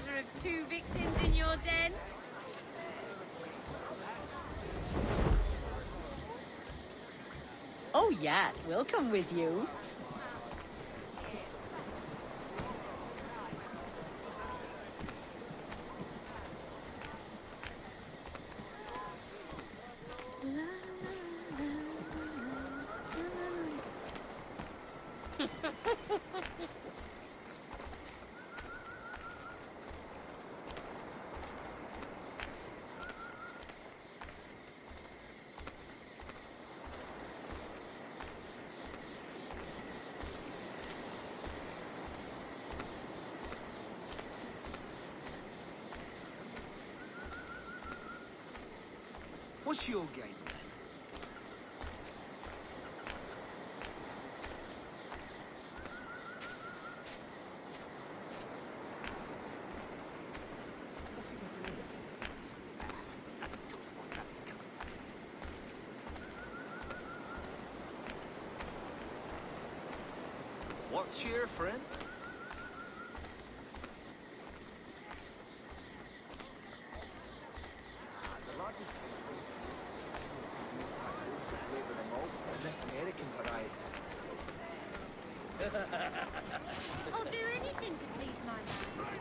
pleasure of two vixens in your den? Oh yes, we'll come with you. What's your game, then? What's your friend? This American variety. I'll do anything to please my man.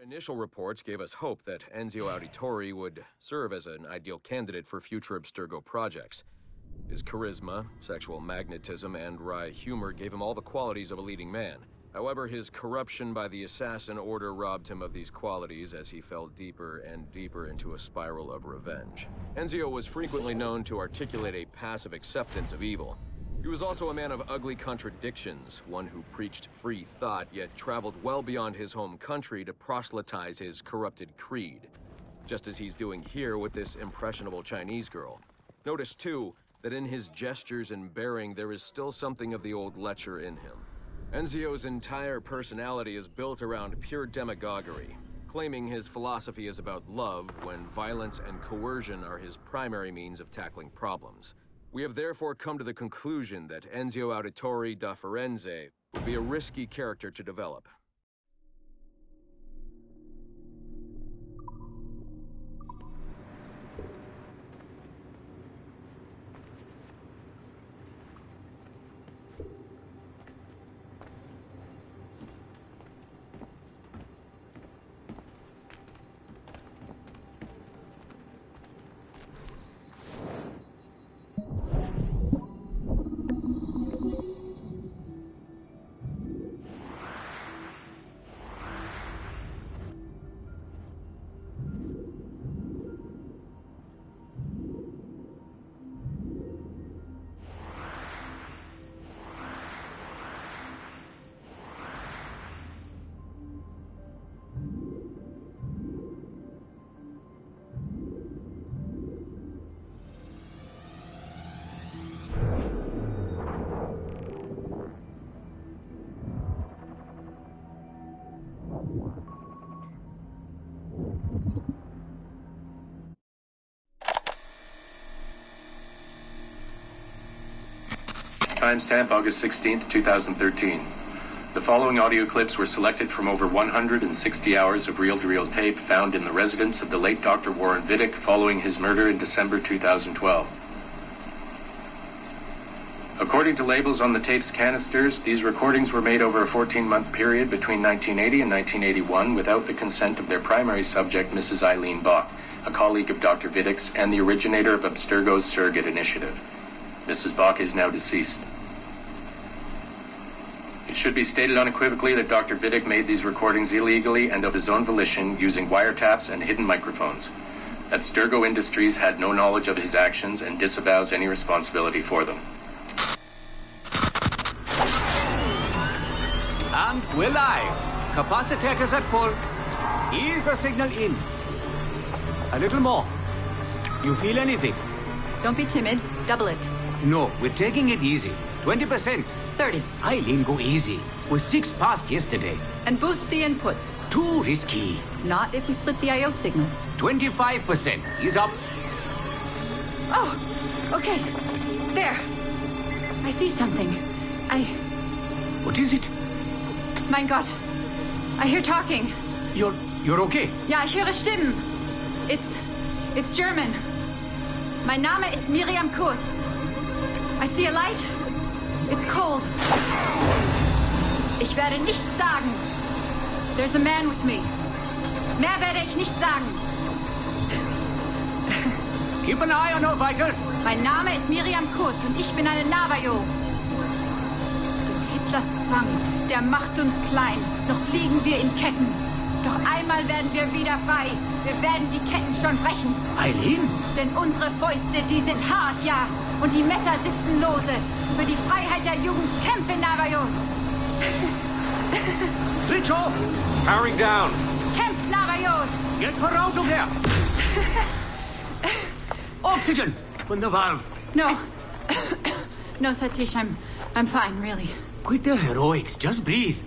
Initial reports gave us hope that Enzio Auditore would serve as an ideal candidate for future Abstergo projects. His charisma, sexual magnetism, and wry humor gave him all the qualities of a leading man. However, his corruption by the Assassin Order robbed him of these qualities as he fell deeper and deeper into a spiral of revenge. Enzio was frequently known to articulate a passive acceptance of evil. He was also a man of ugly contradictions, one who preached free thought, yet traveled well beyond his home country to proselytize his corrupted creed, just as he's doing here with this impressionable Chinese girl. Notice, too, that in his gestures and bearing there is still something of the old lecher in him. Enzio's entire personality is built around pure demagoguery, claiming his philosophy is about love when violence and coercion are his primary means of tackling problems. We have therefore come to the conclusion that Enzio Auditore da Firenze would be a risky character to develop. Timestamp August 16th, 2013. The following audio clips were selected from over 160 hours of reel-to-reel tape found in the residence of the late Dr. Warren Vidic following his murder in December 2012. According to labels on the tape's canisters, these recordings were made over a 14-month period between 1980 and 1981 without the consent of their primary subject, Mrs. Eileen Bach, a colleague of Dr. Vidic's and the originator of Abstergo's surrogate initiative. Mrs. Bach is now deceased. It should be stated unequivocally that Dr. Vidic made these recordings illegally and of his own volition using wiretaps and hidden microphones. Abstergo Industries had no knowledge of his actions and disavows any responsibility for them. And we're live. Capacitors at full. Ease the signal in. A little more. You feel anything? Don't be timid. Double it. No, we're taking it easy. 20%. 30. Eileen, go easy. We're 6 past yesterday. And boost the inputs. Too risky. Not if we split the I/O signals. 25%. Ease up. Oh, okay. There. I see something. What is it? Mein Gott. I hear talking. You're okay? Ja, ich höre Stimmen. It's German. Mein Name ist Miriam Kurz. I see a light. It's cold. Ich werde nichts sagen. There's a man with me. Mehr werde ich nicht sagen. Keep an eye on our vitals. Mein Name ist Miriam Kurz und ich bin eine Navajo. Des Hitlers Zwang, der macht uns klein. Noch liegen wir in Ketten. Doch einmal werden wir wieder frei. Wir werden die Ketten schon brechen. Eileen? Denn unsere Fäuste, die sind hart, ja. Und die Messer sitzen lose. Für die Freiheit der Jugend kämpfen Navajos. Switch off. Powering down. Kämpft Navajos. Get her out of there. Oxygen from the valve. No. No, Satish, I'm fine, really. Quit the heroics. Just breathe.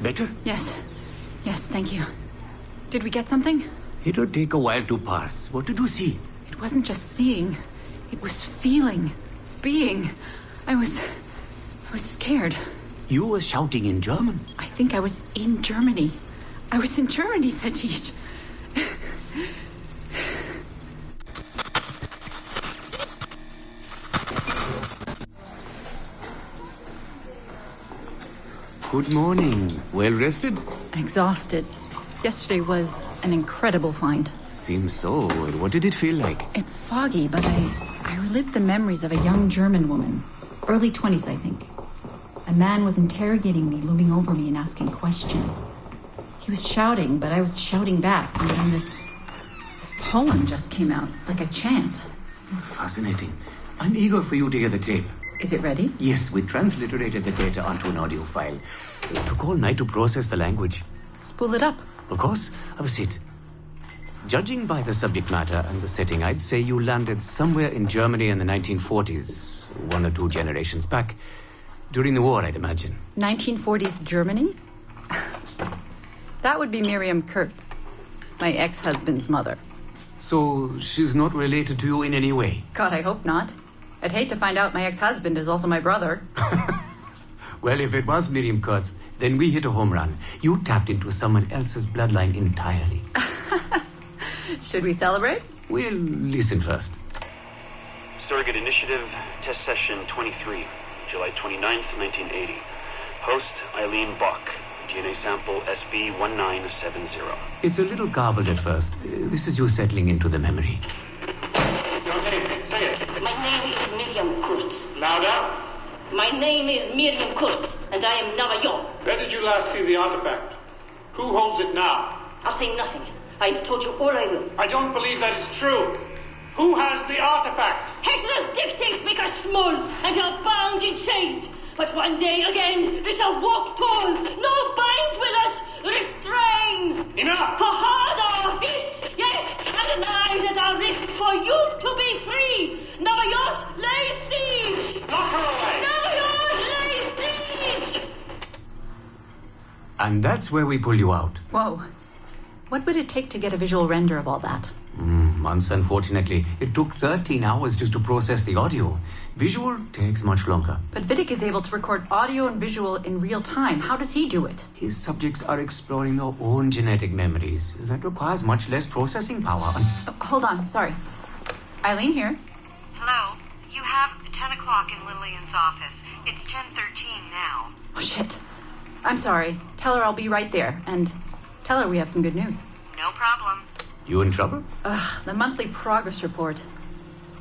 Better? Yes, thank you. Did we get something? It'll take a while to parse. What did you see? It wasn't just seeing. It was feeling. Being. I was scared. You were shouting in German. I think I was in Germany. I was in Germany, Satish. Good morning. Well rested? Exhausted. Yesterday was an incredible find. Seems so. What did it feel like? It's foggy, but I relived the memories of a young German woman. Early 20s, I think. A man was interrogating me, looming over me and asking questions. He was shouting, but I was shouting back. And then this poem just came out, like a chant. Fascinating. I'm eager for you to hear the tape. Is it ready? Yes, we transliterated the data onto an audio file. It took all night to process the language. Spool it up. Of course, have a seat. Judging by the subject matter and the setting, I'd say you landed somewhere in Germany in the 1940s, 1 or 2 generations back. During the war, I'd imagine. 1940s Germany? That would be Miriam Kurtz, my ex-husband's mother. So she's not related to you in any way? God, I hope not. I'd hate to find out my ex-husband is also my brother. Well, if it was Miriam Kurtz, then we hit a home run. You tapped into someone else's bloodline entirely. Should we celebrate? We'll listen first. Surrogate Initiative, Test Session 23, July 29th, 1980. Host, Eileen Bach. DNA sample SB1970. It's a little garbled at first. This is you settling into the memory. Your name, say it. My name is Miriam Kurtz. Louder. My name is Miriam Kurtz, and I am Navajo. Where did you last see the artifact? Who holds it now? I'll say nothing. I've told you all I will. I don't believe that is true. Who has the artifact? Hitler's dictates make us small and are bound in chains. But one day again, we shall walk tall. No binds will us restrain. Enough! For hard our fists, yes, and the knives at our wrists for you to be free. Navajos lay siege. Knock her away! Navajos lay siege. And that's where we pull you out. Whoa. What would it take to get a visual render of all that? Months, unfortunately. It took 13 hours just to process the audio. Visual takes much longer. But Vidic is able to record audio and visual in real time. How does he do it? His subjects are exploring their own genetic memories. That requires much less processing power. Hold on, sorry. Eileen here. Hello. You have 10 o'clock in Lillian's office. It's 10:13 now. Oh, shit. I'm sorry. Tell her I'll be right there. And tell her we have some good news. No problem. You in trouble? The monthly progress report.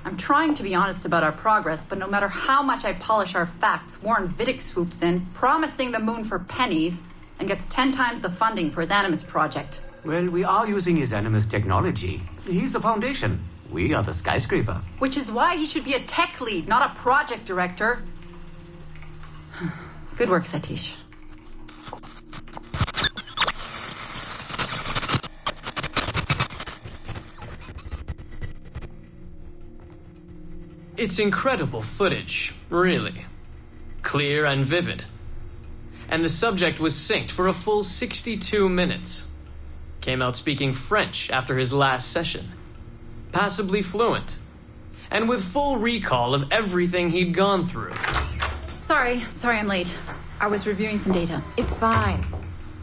I'm trying to be honest about our progress, but no matter how much I polish our facts, Warren Vidic swoops in, promising the moon for pennies, and gets 10 times the funding for his Animus project. Well, we are using his Animus technology. He's the foundation. We are the skyscraper. Which is why he should be a tech lead, not a project director. Good work, Satish. It's incredible footage, really. Clear and vivid. And the subject was synced for a full 62 minutes. Came out speaking French after his last session. Passably fluent. And with full recall of everything he'd gone through. Sorry I'm late. I was reviewing some data. It's fine.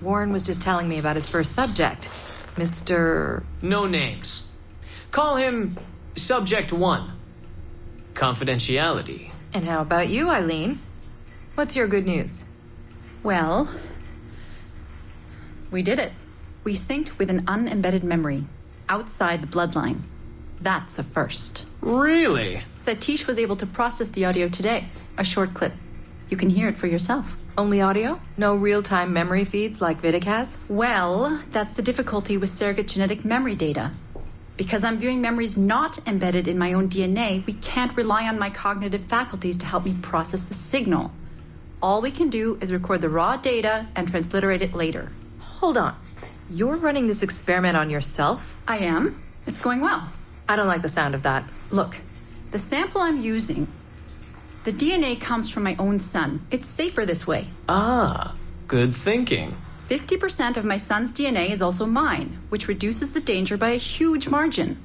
Warren was just telling me about his first subject, Mr. No names. Call him Subject 1. Confidentiality. And how about you, Eileen? What's your good news? Well, we did it. We synced with an unembedded memory outside the bloodline. That's a first. Really? Satish was able to process the audio today. A short clip. You can hear it for yourself. Only audio? No real-time memory feeds like Vidic has? Well, that's the difficulty with surrogate genetic memory data. Because I'm viewing memories not embedded in my own DNA, we can't rely on my cognitive faculties to help me process the signal. All we can do is record the raw data and transliterate it later. Hold on. You're running this experiment on yourself? I am. It's going well. I don't like the sound of that. Look, the sample I'm using, the DNA comes from my own son. It's safer this way. Ah, good thinking. 50% of my son's DNA is also mine, which reduces the danger by a huge margin.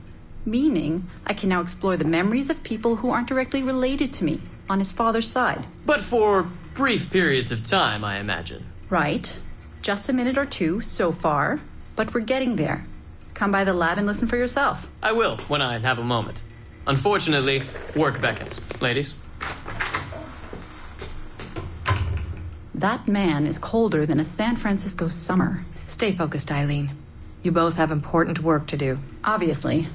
Meaning, I can now explore the memories of people who aren't directly related to me on his father's side. But for brief periods of time, I imagine. Right. Just a minute or two so far, but we're getting there. Come by the lab and listen for yourself. I will, when I have a moment. Unfortunately, work beckons. Ladies? That man is colder than a San Francisco summer. Stay focused, Eileen. You both have important work to do. Obviously.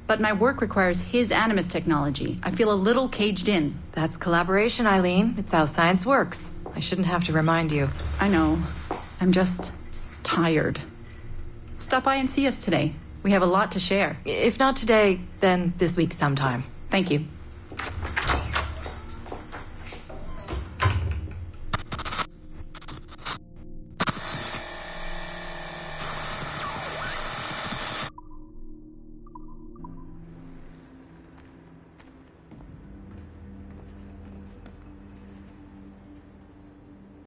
But my work requires his Animus technology. I feel a little caged in. That's collaboration, Eileen. It's how science works. I shouldn't have to remind you. I know. I'm just tired. Stop by and see us today. We have a lot to share. If not today, then this week sometime. Thank you.